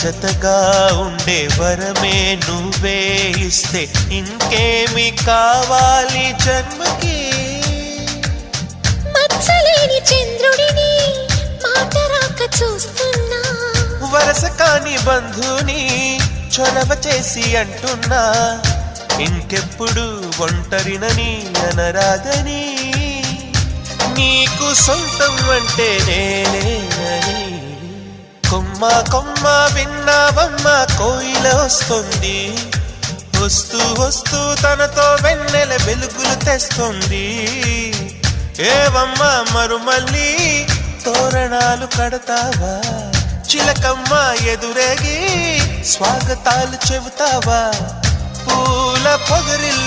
జతగా ఉండే వరమే నువ్వే ఇస్తే ఇంకేమి కావాలి జన్మకి. మచ్చలేని చంద్రుడిని మాట రాక చూస్తున్నా, వరస కాని బంధుని చొరవ చేసి అంటున్నా, ఇంకెప్పుడు ఒంటరినని అనరాదని, నీకు సొంతం అంటే నేనేనని. కొమ్మ కొమ్మ విన్నావమ్మ కోయిల వస్తుంది, వస్తూ వస్తూ తనతో వెన్నెల వెలుగులు తెస్తుంది. ఏవమ్మ మరుమల్లి తోరణాలు కడతావా, చిలకమ్మ ఎదురేగి స్వాగతాలు చెబుతావా, పూల పొగరిల్లు